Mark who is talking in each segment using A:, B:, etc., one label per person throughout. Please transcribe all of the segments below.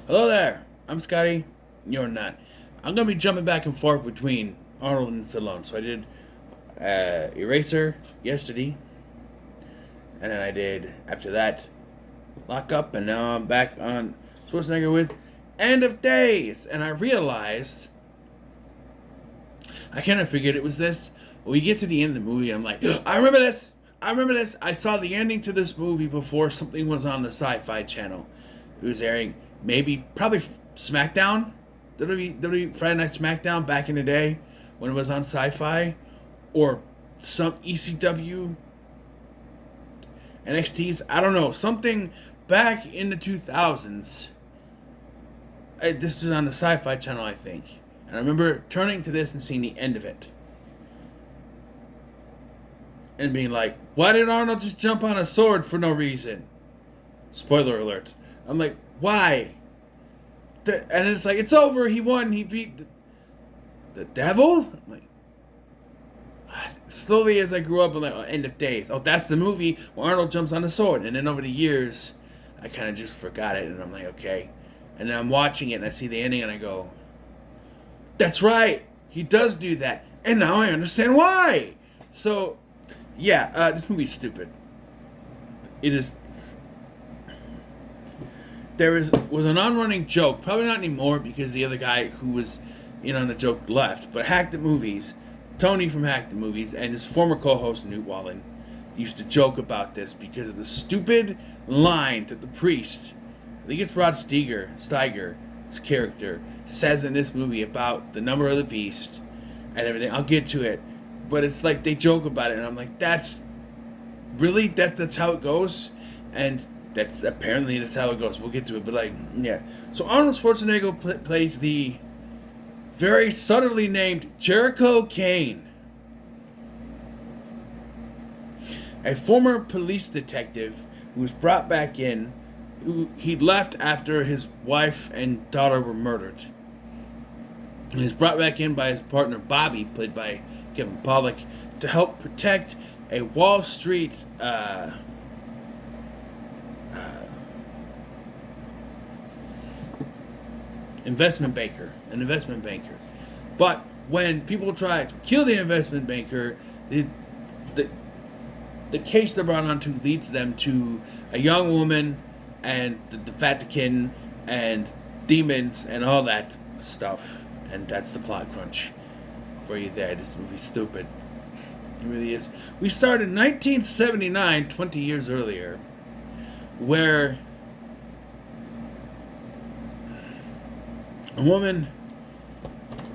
A: Hello there. I'm Scotty. You're not. I'm gonna be jumping back and forth between Arnold and Stallone. So I did Eraser yesterday, and then I did after that Lock Up, and now I'm back on Schwarzenegger with End of Days. And I realized I kind of figured it was this. When we get to the end of the movie, I'm like, I remember this. I remember this. I saw the ending to this movie before something was on the Sci-Fi Channel. It was airing probably SmackDown, WWE Friday Night SmackDown back in the day when it was on Sci-Fi, or some ECW, NXT's. I don't know, something back in the 2000s. This was on the Sci-Fi Channel, I think, and I remember turning to this and seeing the end of it, and being like, "Why did Arnold just jump on a sword for no reason?" Spoiler alert. I'm like, why? And it's like, it's over. He won. He beat the devil? I'm like, what? Slowly as I grew up, I'm like, End of Days. Oh, that's the movie where Arnold jumps on a sword. And then over the years, I kind of just forgot it. And I'm like, okay. And then I'm watching it and I see the ending and I go, that's right. He does do that. And now I understand why. So, yeah, this movie's stupid. It is. Was an on-running joke, probably not anymore because the other guy who was in on the joke left, but Hacked at Movies, Tony from Hacked at Movies, and his former co-host Newt Wallen used to joke about this because of the stupid line that the priest, I think it's Rod Steiger's character, says in this movie about the number of the beast and everything. I'll get to it, but it's like they joke about it, and I'm like, that's how it goes, and that's how it goes. We'll get to it, but yeah. So Arnold Schwarzenegger plays the very subtly named Jericho Kane, a former police detective who was brought back in. He left after his wife and daughter were murdered. He was brought back in by his partner Bobby, played by Kevin Pollak, to help protect a Wall Street an investment banker. But when people try to kill the investment banker, the case they're brought onto leads them to a young woman and the Vatican and demons and all that stuff. And that's the plot crunch for you there. This movie's stupid. It really is. We started in 1979, 20 years earlier, where a woman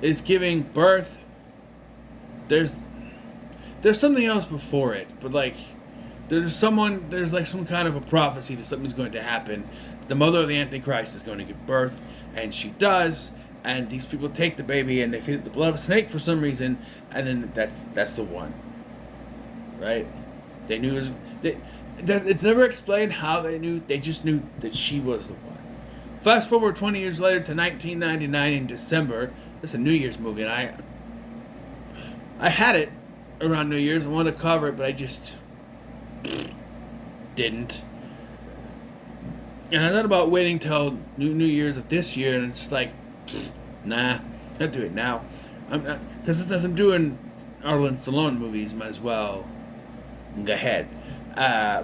A: is giving birth. There's something else before it, but there's some kind of a prophecy that something's going to happen. The mother of the Antichrist is going to give birth, and she does, and these people take the baby and they feed it the blood of a snake for some reason, and then that's the one. Right? They knew it's never explained how they knew, they just knew that she was the one. Fast forward 20 years later to 1999 in December. This is a New Year's movie, and I had it around New Year's. I wanted to cover it, but I just didn't. And I thought about waiting till New Year's of this year, and it's just like, nah, not do it now. Because since I'm doing Arnold and Stallone movies, might as well go ahead. Yeah.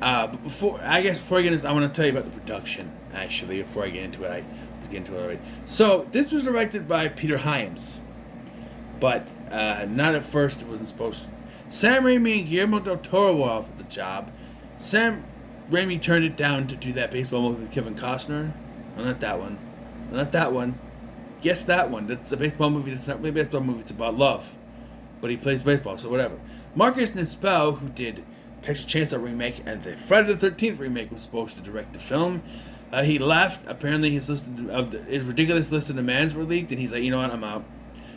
A: But before I get into this, I want to tell you about the production, actually, before I get into it. I was getting into it already. So, this was directed by Peter Hyams, but not at first. It wasn't supposed to. Sam Raimi and Guillermo del Toro were offered the job. Sam Raimi turned it down to do that baseball movie with Kevin Costner. No, not that one. No, not that one. Guess that one. That's a baseball movie. That's not really a baseball movie. It's about love. But he plays baseball, so whatever. Marcus Nispel, who did Texas Chainsaw remake and the Friday the 13th remake, was supposed to direct the film. He left. Apparently his ridiculous list of demands were leaked, and he's like, you know what, I'm out.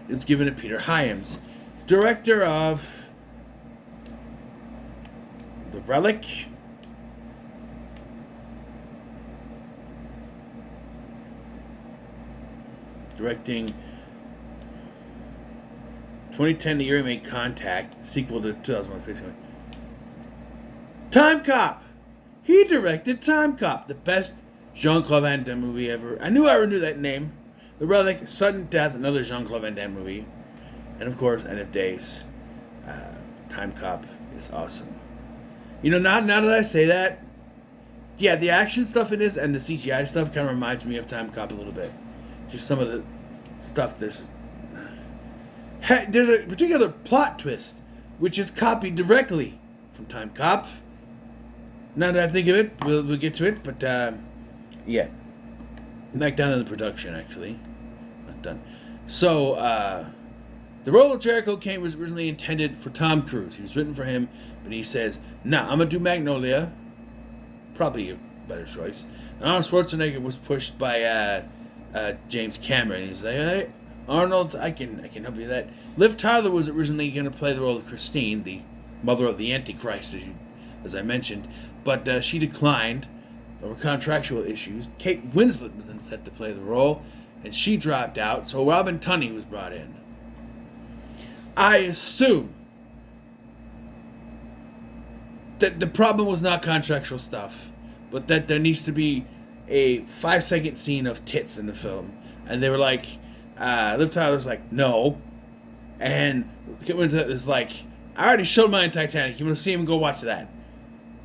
A: It was given to Peter Hyams, director of The Relic, directing 2010 the year he made Contact, sequel to 2001 Time Cop, He directed Time Cop, the best Jean-Claude Van Damme movie ever. I knew that name. The Relic, Sudden Death, another Jean-Claude Van Damme movie. And of course, End of Days. Time Cop is awesome. You know, now that I say that, yeah, the action stuff in this and the CGI stuff kind of reminds me of Time Cop a little bit. Just some of the stuff there's a particular plot twist which is copied directly from Time Cop. Now that I think of it, we'll get to it, but yeah. Back down to the production, actually. Not done. So, the role of Jericho Kane was originally intended for Tom Cruise. He was written for him, but he says, nah, I'm going to do Magnolia. Probably a better choice. And Arnold Schwarzenegger was pushed by James Cameron. He's like, hey, Arnold, I can help you with that. Liv Tyler was originally going to play the role of Christine, the mother of the Antichrist, as I mentioned, but she declined over contractual issues. Kate Winslet was then set to play the role, and she dropped out, so Robin Tunney was brought in. I assume that the problem was not contractual stuff, but that there needs to be a 5-second scene of tits in the film. And they were like, Liv Tyler's like, no. And Kate Winslet is like, I already showed mine in Titanic. You want to see him? Go watch that.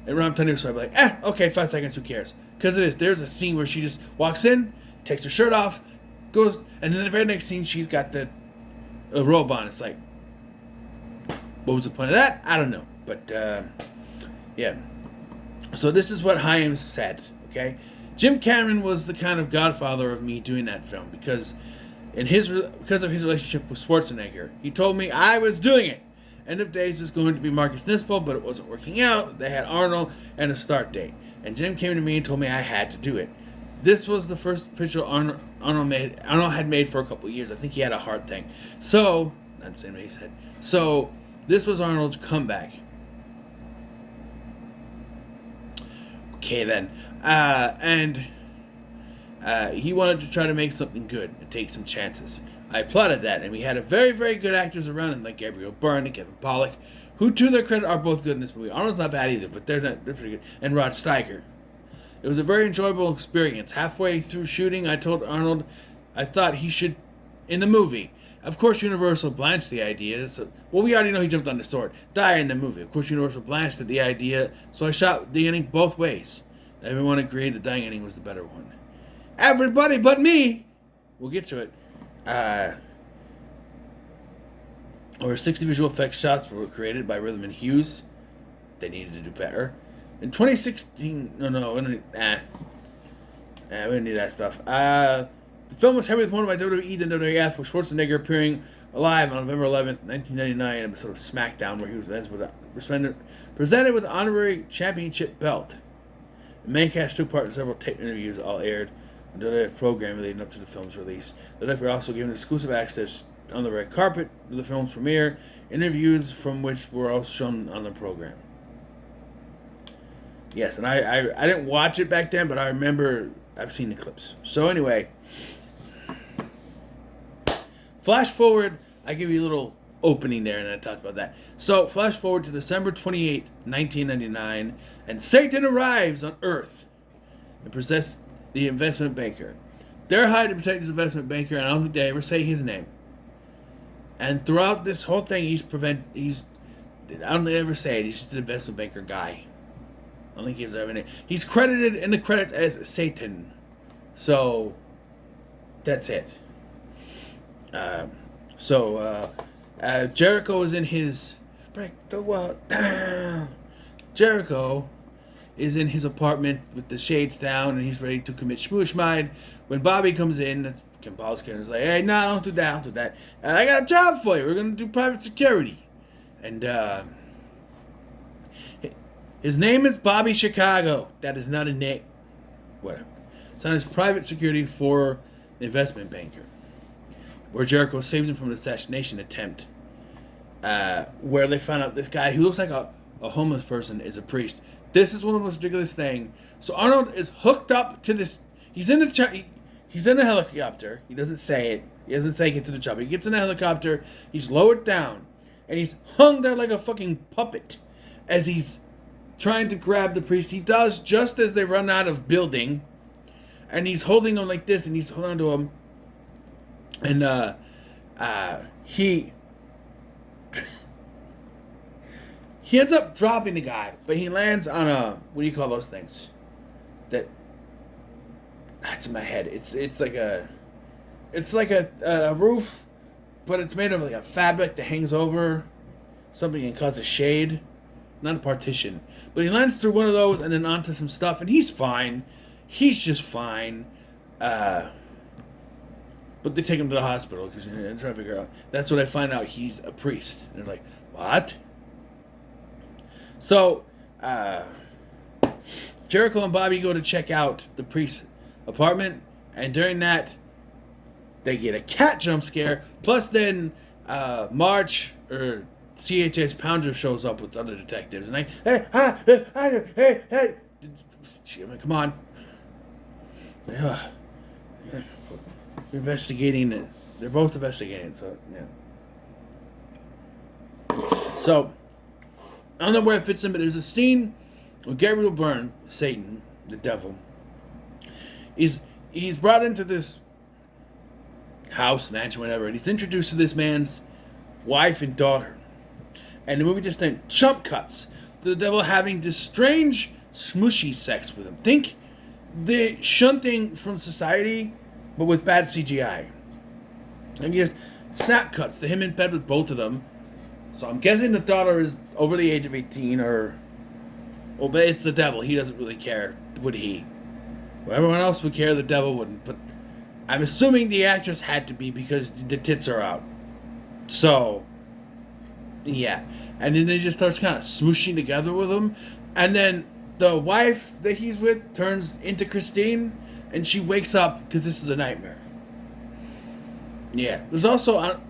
A: And Robin Tunney was like, okay, 5 seconds, who cares? Because there's a scene where she just walks in, takes her shirt off, goes, and then the very next scene, she's got the robe on. It's like, what was the point of that? I don't know. But, yeah. So this is what Hyams said, okay? Jim Cameron was the kind of godfather of me doing that film because of his relationship with Schwarzenegger. He told me I was doing it. End of Days was going to be Marcus Nispel, but it wasn't working out. They had Arnold and a start date. And Jim came to me and told me I had to do it. This was the first picture Arnold had made for a couple of years. I think he had a heart thing. So, I'm saying what he said. So, this was Arnold's comeback. Okay, then. And he wanted to try to make something good and take some chances. I applauded that, and we had a very, very good actors around him, like Gabriel Byrne and Kevin Pollak, who, to their credit, are both good in this movie. Arnold's not bad either, but they're pretty good. And Rod Steiger. It was a very enjoyable experience. Halfway through shooting, I told Arnold I thought he should, in the movie. Of course, Universal blanched the idea. So, well, we already know he jumped on the sword. Die in the movie. Of course, Universal blanched at the idea, so I shot the ending both ways. Everyone agreed the dying ending was the better one. Everybody but me! We'll get to it. Over 60 visual effects shots were created by Rhythm and Hughes. They needed to do better. In 2016, we didn't need that stuff. The film was heavily promoted by WWE and WWF, with Schwarzenegger appearing live on November 11th, 1999, episode of SmackDown, where he was presented with an honorary championship belt. The main cast took part in several tape interviews, all aired on the WWF program leading up to the film's release. The WWF were also given exclusive access on the red carpet to the film's premiere, interviews from which were also shown on the program. Yes, and I didn't watch it back then, but I remember I've seen the clips. So anyway, flash forward, I give you a little opening there, and I talked about that. So flash forward to December 28, 1999, and Satan arrives on Earth and possesses the investment banker. They're hired to protect this investment banker, and I don't think they ever say his name. And throughout this whole thing, I don't think they ever say it. He's just an investment banker guy. I don't think he has ever name. He's credited in the credits as Satan. So, that's it. Jericho is in his... Break the wall down. Jericho is in his apartment with the shades down, and he's ready to commit schmooshmide. When Bobby comes in, that's Ken Paul's character, is like, hey, no, don't do that. I got a job for you. We're going to do private security. And, his name is Bobby Chicago. That is not a name. Whatever. It's on his private security for the investment banker, where Jericho saved him from an assassination attempt, where they found out this guy who looks like a homeless person is a priest. This is one of the most ridiculous things. So Arnold is hooked up to this. He's in a helicopter. He doesn't say it. He doesn't say get to the chopper. He gets in a helicopter. He's lowered down, and he's hung there like a fucking puppet as he's trying to grab the priest. He does just as they run out of building, and he's holding him like this, and he's holding on to him, and he ends up dropping the guy, but he lands on a, what do you call those things? That's in my head. It's like a roof, but it's made of like a fabric that hangs over something and causes shade, not a partition. But he lands through one of those and then onto some stuff, and he's fine. He's just fine. But they take him to the hospital because they're trying to figure out. That's when I find out he's a priest. And they're like, what? So, Jericho and Bobby go to check out the priest's apartment, and during that, they get a cat jump scare. Plus, then March or CHS Pounder shows up with other detectives, and like, hey, come on, we're investigating it. They're both investigating, so yeah. So I don't know where it fits in, but there's a scene where Gabriel Byrne, Satan, the devil, he's brought into this house, mansion, whatever, and he's introduced to this man's wife and daughter. And the movie just then jump cuts to the devil having this strange, smushy sex with him. Think the shunting from society, but with bad CGI. And he just snap cuts to him in bed with both of them. So I'm guessing the daughter is over the age of 18, but it's the devil. He doesn't really care, would he? Well, everyone else would care, the devil wouldn't. But I'm assuming the actress had to be because the tits are out. So, yeah. And then they just starts kind of smooshing together with him. And then the wife that he's with turns into Christine, and she wakes up because this is a nightmare. Yeah. There's also,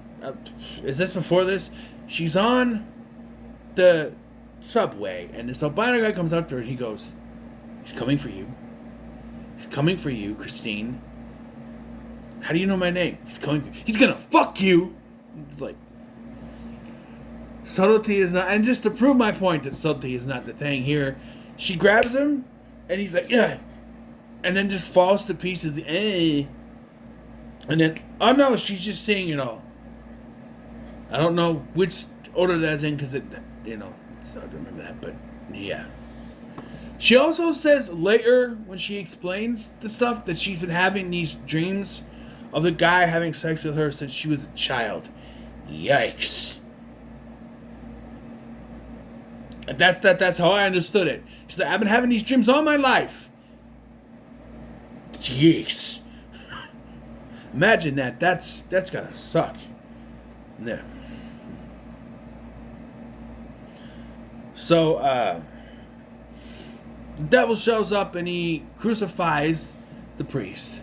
A: is this before this? She's on the subway, and this albino guy comes up to her, and he goes, he's coming for you. He's coming for you, Christine. How do you know my name? He's coming. He's gonna fuck you. It's like, subtlety is not, and just to prove my point that subtlety is not the thing here, she grabs him, and he's like, yeah, and then just falls to pieces. And then, oh no, she's just saying it all. I don't know which order that's in because it's hard to remember that, but yeah. She also says later when she explains the stuff that she's been having these dreams of the guy having sex with her since she was a child. Yikes. That's how I understood it. She's like, I've been having these dreams all my life. Jeez. Imagine that. That's gotta suck. Yeah. So, the devil shows up and he crucifies the priest.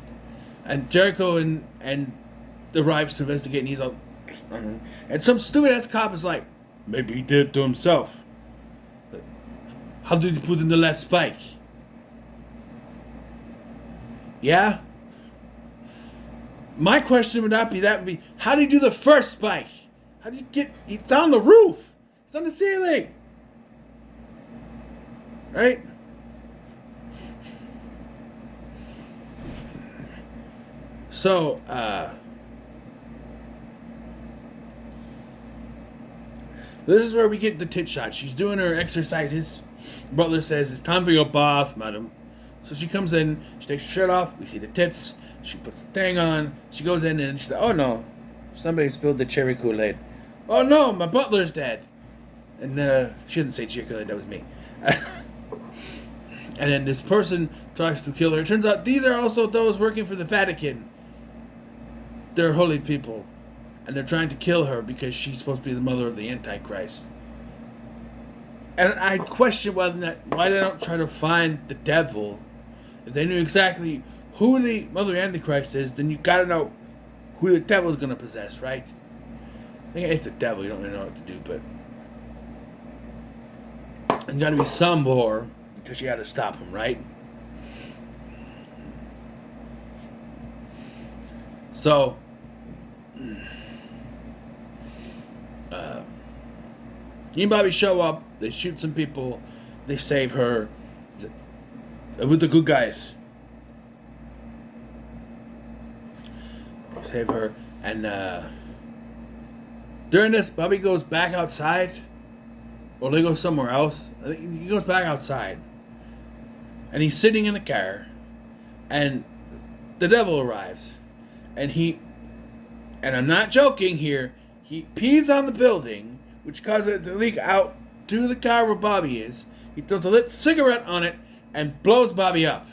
A: And Jericho and arrives to investigate, and he's all, and some stupid ass cop is like, maybe he did it to himself. How did he put in the last spike? Yeah? My question would not be that, would be, how did he do the first spike? How did you get, it's on the roof. It's on the ceiling. Right? So, this is where we get the tit shot. She's doing her exercises. Butler says, it's time for your bath, madam. So she comes in, she takes her shirt off, we see the tits, she puts the thing on, she goes in and she's like, oh no, somebody spilled the cherry Kool-Aid. Oh no, my butler's dead. And she didn't say cherry Kool-Aid, that was me. And then this person tries to kill her. It turns out these are also those working for the Vatican. They're holy people. And they're trying to kill her because she's supposed to be the mother of the Antichrist. And I question why they don't try to find the devil. If they knew exactly who the mother of the Antichrist is, then you gotta know who the devil's gonna possess, right? I think it's the devil, you don't really know what to do, but there's gotta be some more, because you gotta stop him, right? So, he and Bobby show up, they shoot some people, They save her with the good guys. Save her, and during this, Bobby goes back outside, or they go somewhere else. I think he goes back outside, and he's sitting in the car, and the devil arrives, and and I'm not joking here, he pees on the building, which causes it to leak out to the car where Bobby is. He throws a lit cigarette on it and blows Bobby up.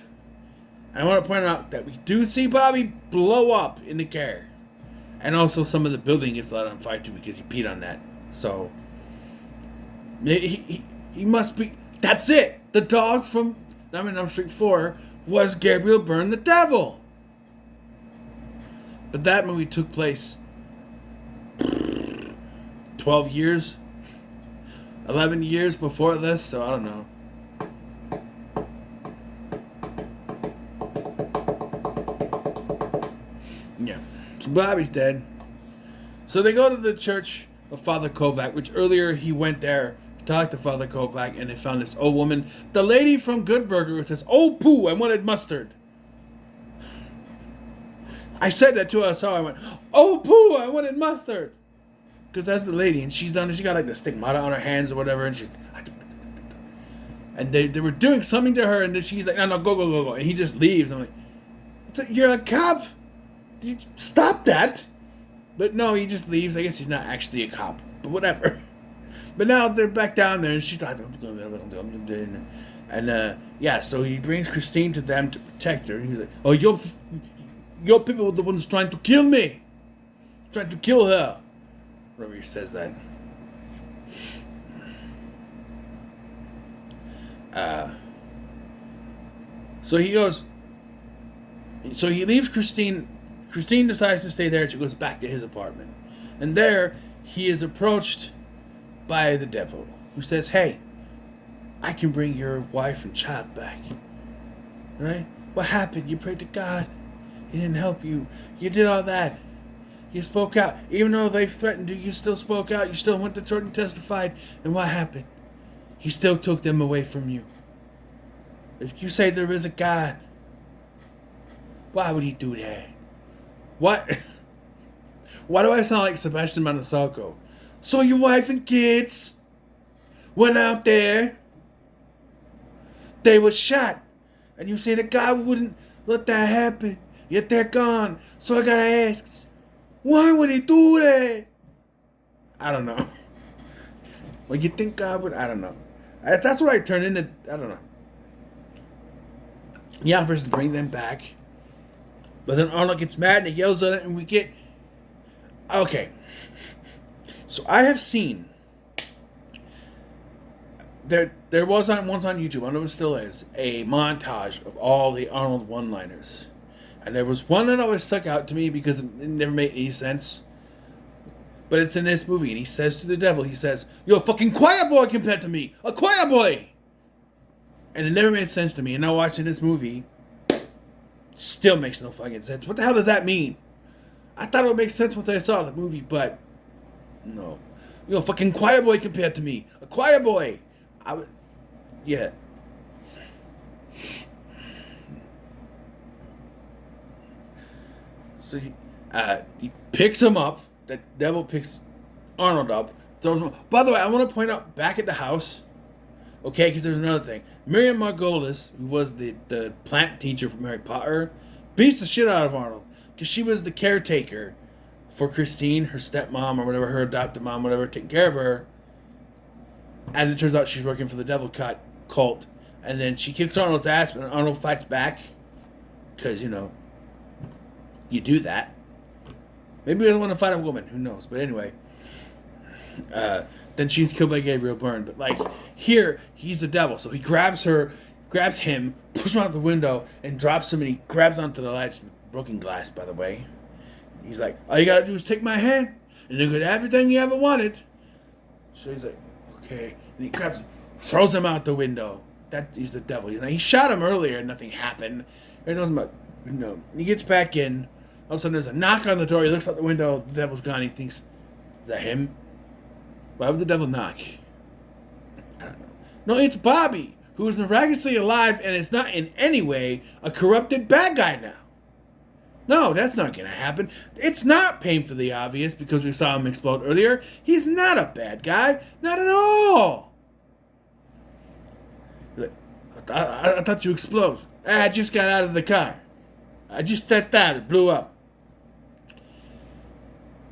A: And I want to point out that we do see Bobby blow up in the car. And also some of the building gets lit on fire too because he peed on that. So, he must be... That's it! The dog from Nightmare on Elm Street 4 was Gabriel Byrne the Devil. But that movie took place 12 years, 11 years before this, so I don't know. Yeah, so Bobby's dead. So they go to the church of Father Kovac, which earlier he went there to talk to Father Kovac, and they found this old woman, the lady from Good Burger, who says, "Oh, poo, I wanted mustard." I said that to her, so I went, "Oh, poo, I wanted mustard." Because that's the lady, and she's got like the stigmata on her hands or whatever, and and they were doing something to her, and then she's like, "No, go. And he just leaves. I'm like, "You're a cop? Stop that." But no, he just leaves. I guess he's not actually a cop, but whatever. But now they're back down there, and she's like, and yeah, so he brings Christine to them to protect her. He's like, "Oh, your people were the ones trying to kill me. Trying to kill her." Whenever he says that. So he goes... So he leaves Christine. Christine decides to stay there. She goes back to his apartment. And there, he is approached by the devil, who says, "Hey, I can bring your wife and child back. Right? What happened? You prayed to God. He didn't help you. You did all that. You spoke out. Even though they threatened you, you still spoke out. You still went to court and testified. And what happened? He still took them away from you. If you say there is a God, why would he do that? What? Why do I sound like Sebastian Maniscalco? So your wife and kids went out there. They were shot. And you say that God wouldn't let that happen. Yet they're gone. So I gotta ask, why would he do that? I don't know. Well, you think God would? I don't know. That's what I turned into. I don't know. He offers to bring them back. But then Arnold gets mad and he yells at it, and we get... Okay. So I have seen... There was once on YouTube, I don't know if it still is, a montage of all the Arnold one-liners. And there was one that always stuck out to me because it never made any sense. But it's in this movie, and he says to the devil, he says, "You're a fucking choir boy compared to me! A choir boy!" And it never made sense to me. And now watching this movie, still makes no fucking sense. What the hell does that mean? I thought it would make sense once I saw the movie, but no. You're a fucking choir boy compared to me. A choir boy! Yeah. So he picks him up. The devil picks Arnold up. Throws him up. By the way, I want to point out, back at the house, okay, because there's another thing. Miriam Margolis, who was the plant teacher from Harry Potter, beats the shit out of Arnold. Because she was the caretaker for Christine, her stepmom, or whatever, her adopted mom, whatever, taking care of her. And it turns out she's working for the Devil cult. And then she kicks Arnold's ass, and Arnold fights back. Because, you do that. Maybe he doesn't want to fight a woman. Who knows? But anyway. Then she's killed by Gabriel Byrne. But, like, here, he's the devil. So he grabs him, pushes him out the window, and drops him, and he grabs onto the lights. Broken glass, by the way. He's like, all you gotta do is take my hand, and you get everything you ever wanted. So he's like, okay. And he grabs him, throws him out the window. He's the devil. He shot him earlier, and nothing happened. He doesn't matter. No. He gets back in. All of a sudden, there's a knock on the door. He looks out the window. The devil's gone. He thinks, is that him? Why would the devil knock? I don't know. No, it's Bobby, who is miraculously alive and is not in any way a corrupted bad guy now. No, that's not going to happen. It's not painfully obvious because we saw him explode earlier. He's not a bad guy. Not at all. I thought you exploded. I just got out of the car. I just stepped out. It blew up.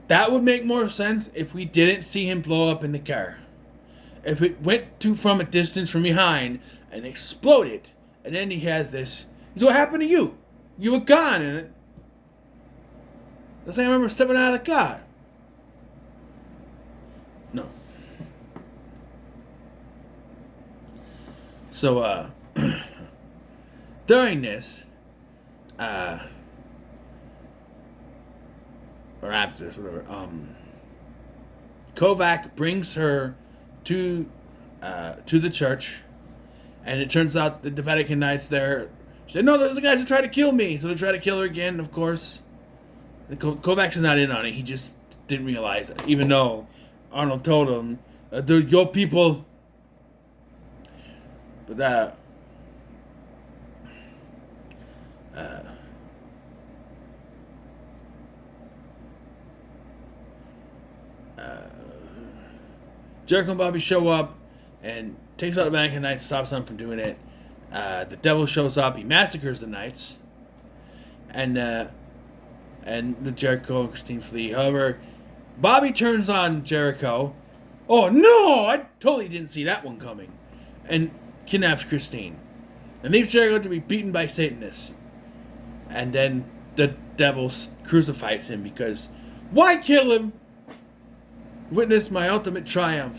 A: That would make more sense if we didn't see him blow up in the car. If it went from a distance from behind and exploded, and then he has this. So what happened to you? You were gone, and I remember stepping out of the car. No. So, during this, or after this, whatever, Kovac brings her to the church, and it turns out the Vatican Knights there. She said, "No, those are the guys who tried to kill me." So they try to kill her again, of course. Kovacs is not in on it. He just didn't realize it, even though Arnold told him, "They're your people." But Jericho and Bobby show up and takes out the Vatican Knights, stops them from doing it. The devil shows up. He massacres the Knights, and the Jericho and Christine flee. However, Bobby turns on Jericho. Oh no! I totally didn't see that one coming, and kidnaps Christine, and leaves Jericho to be beaten by Satanists. And then the devil crucifies him because why kill him? Witness my ultimate triumph.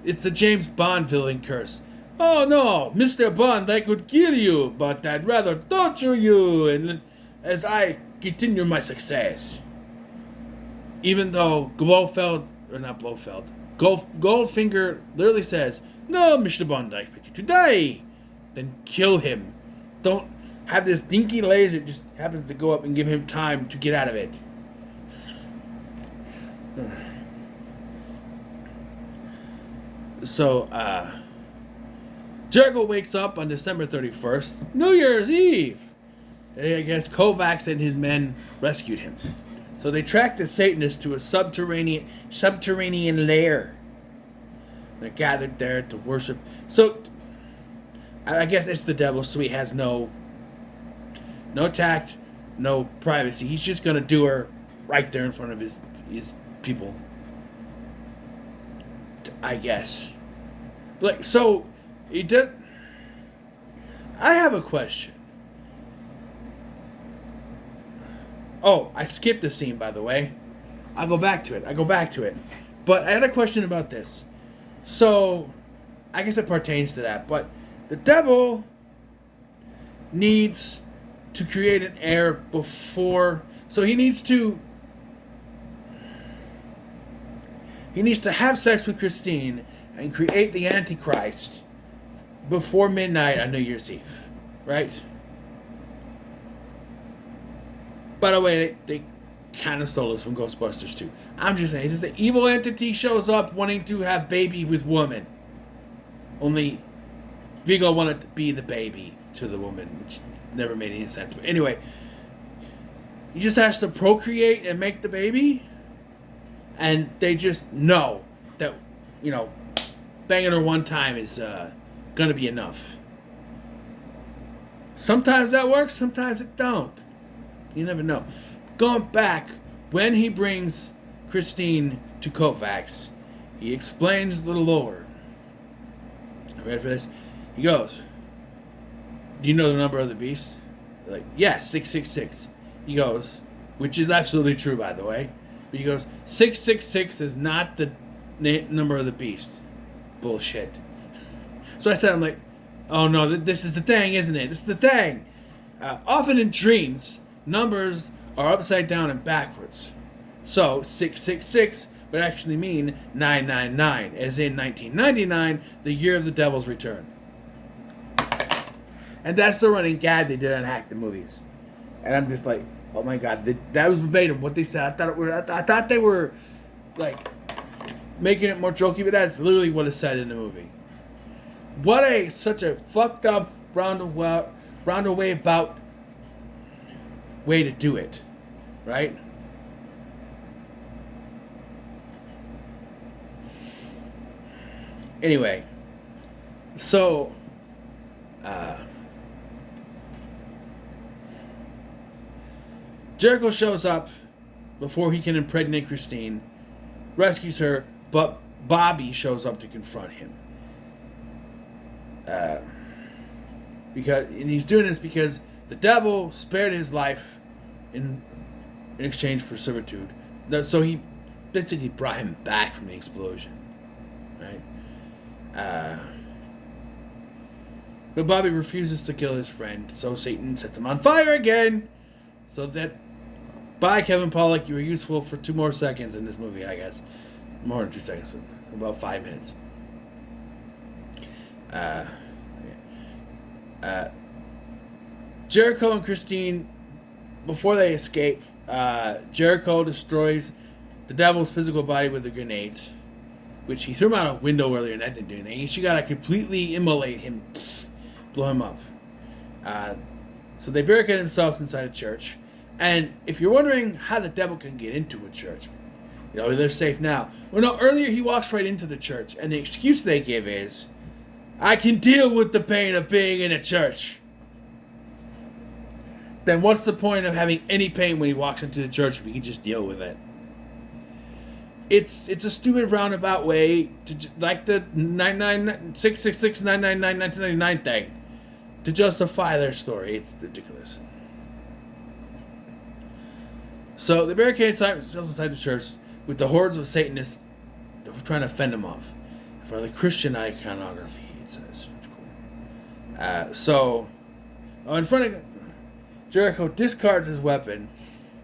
A: It's the James Bond villain curse. Oh no, Mr. Bond, I could kill you, but I'd rather torture you, and as I continue my success. Even though Goldfinger literally says, "No, Mr. Bond, I expect you to die." Then kill him. Don't have this dinky laser just happens to go up and give him time to get out of it. So, Jericho wakes up on December 31st, New Year's Eve. I guess Kovacs and his men rescued him. So they track the Satanists to a subterranean lair. They're gathered there to worship. So, I guess it's the devil, so he has no tact, no privacy. He's just gonna do her right there in front of his people. I guess. Like, so, he did. I have a question. Oh, I skipped the scene, by the way. I'll go back to it. But I had a question about this. So, I guess it pertains to that. But the devil needs to create an heir before. So he needs to have sex with Christine and create the Antichrist before midnight on New Year's Eve. Right? By the way, they kind of stole this from Ghostbusters 2. I'm just saying, it's just an evil entity shows up wanting to have baby with woman. Only Vigo wanted to be the baby to the woman, which never made any sense. But anyway, he just has to procreate and make the baby. And they just know that, banging her one time is going to be enough. Sometimes that works, sometimes it don't. You never know. Going back, when he brings Christine to Kovacs, he explains the lore. Ready for this? He goes, "Do you know the number of the beast?" They're like, "Yes, 666. He goes, which is absolutely true, by the way. But he goes, 666 is not the number of the beast. Bullshit. So I said, I'm like, oh no, this is the thing, isn't it? This is the thing. Often in dreams, numbers are upside down and backwards. So 666 would actually mean 999, as in 1999, the year of the Devil's Return. And that's the running gag they did on Hack the Movies. And I'm just like, oh my god, that was verbatim what they said. I thought they were like making it more jokey, but that's literally what is said in the movie. What a such a fucked up roundabout way to do it, right? Anyway, so Jericho shows up before he can impregnate Christine, rescues her, but Bobby shows up to confront him. And he's doing this because the devil spared his life in exchange for servitude. So he basically brought him back from the explosion, right? But Bobby refuses to kill his friend, so Satan sets him on fire again. So that, bye Kevin Pollak, you were useful for 2 more seconds in this movie, I guess. More than 2 seconds, about 5 minutes. Jericho and Christine, before they escape, Jericho destroys the devil's physical body with a grenade, which he threw him out a window earlier and that didn't do anything. She gotta completely immolate him, blow him up. So they barricade themselves inside a church. And if you're wondering how the devil can get into a church, they're safe now. Well, no, earlier he walks right into the church, and the excuse they give is, I can deal with the pain of being in a church. Then what's the point of having any pain when he walks into the church if he can just deal with it? It's a stupid roundabout way to, like the 666-999-1999 thing, to justify their story. It's ridiculous. So they barricade themselves inside the church with the hordes of Satanists trying to fend them off for the Christian iconography. It says, it's cool. In front of Jericho, discards his weapon,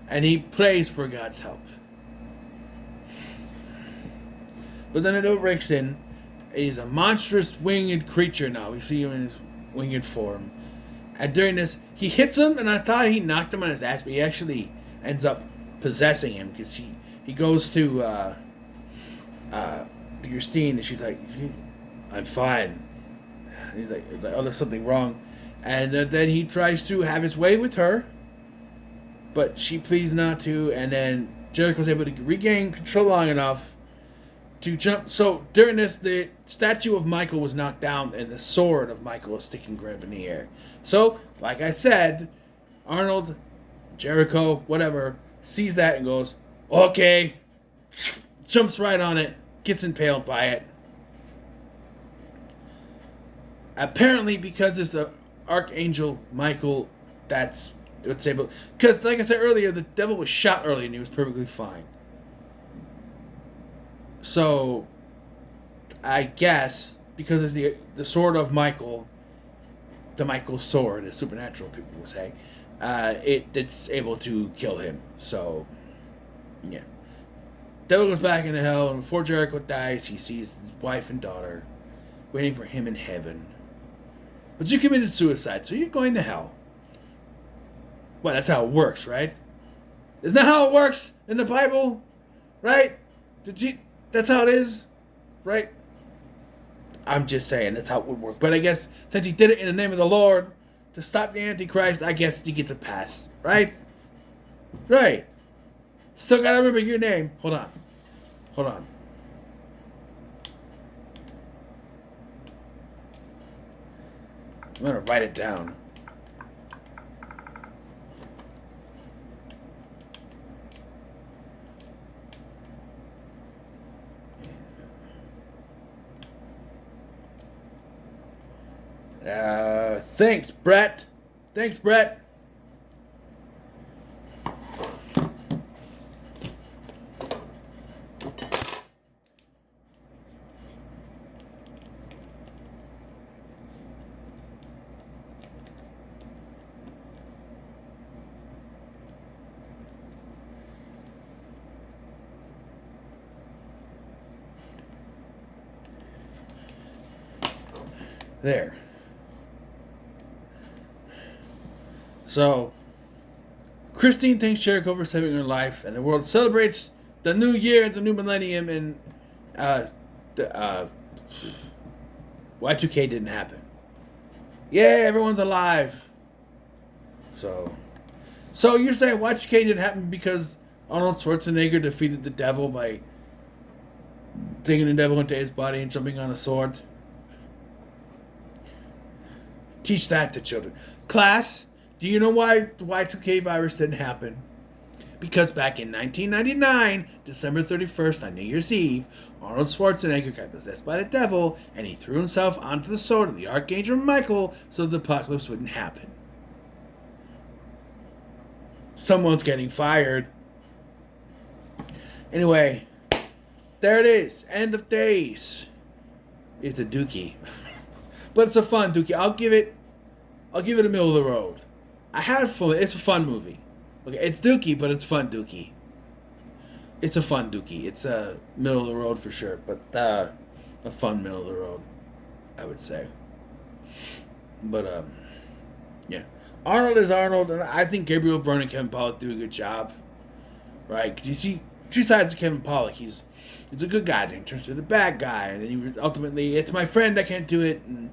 A: and he prays for God's help. But then it breaks in. He's a monstrous winged creature now. We see him in his winged form. And during this, he hits him, and I thought he knocked him on his ass, but he actually ends up possessing him because he goes to Christine, and she's like, I'm fine. And he's like, oh, there's something wrong. And then he tries to have his way with her, but she pleads not to, and then Jericho's able to regain control long enough to jump. So during this, the statue of Michael was knocked down, and the sword of Michael is sticking grip in the air. So, like I said, Arnold, Jericho, whatever, sees that and goes, okay, jumps right on it, gets impaled by it. Apparently, because it's the Archangel Michael, that's what's able. Because, like I said earlier, the devil was shot early and he was perfectly fine. So, I guess because it's the sword of Michael, the Michael sword, as supernatural people will say, it's able to kill him. So, yeah. Devil goes back into hell, and before Jericho dies, he sees his wife and daughter waiting for him in heaven. But you committed suicide, so you're going to hell. Well, that's how it works, right? Isn't that how it works in the Bible? Right? That's how it is? Right? I'm just saying, that's how it would work. But I guess since he did it in the name of the Lord to stop the Antichrist, I guess he gets a pass. Right? Right. Still gotta remember your name. Hold on. I'm gonna write it down. Thanks, Brett. There. So, Christine thanks Jericho for saving her life, and the world celebrates the new year, the new millennium, and Y2K didn't happen. Yeah, everyone's alive. So you're saying Y2K didn't happen because Arnold Schwarzenegger defeated the devil by taking the devil into his body and jumping on a sword? Teach that to children. Class, do you know why the Y2K virus didn't happen? Because back in 1999, December 31st on New Year's Eve, Arnold Schwarzenegger got possessed by the devil and he threw himself onto the sword of the Archangel Michael so the apocalypse wouldn't happen. Someone's getting fired. Anyway, there it is. End of days. It's a dookie. But it's a fun dookie. I'll give it a middle of the road. I had fun. It's a fun movie. Okay, it's dookie, but it's fun dookie. It's a fun dookie. It's a middle of the road for sure, but a fun middle of the road, I would say. But yeah, Arnold is Arnold, and I think Gabriel Byrne and Kevin Pollak do a good job. Right? 'Cause you see two sides of Kevin Pollak. He's a good guy, then he turns to the bad guy, and then he ultimately, it's my friend, I can't do it. And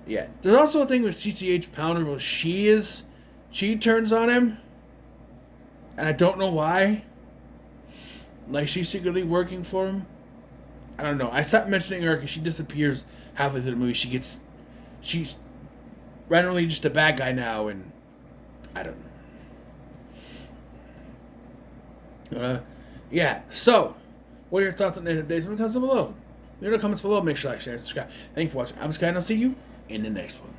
A: yeah, there's also a thing with CCH Pounder where she turns on him, and I don't know why. Like, she's secretly working for him. I don't know. I stopped mentioning her because she disappears halfway through the movie. She's randomly just a bad guy now, and I don't know. Yeah, so, what are your thoughts on the end of days? Leave them in the comments below. Leave the comments below. Make sure to like, share, and subscribe. Thank you for watching. I'm Sky, and I'll see you in the next one.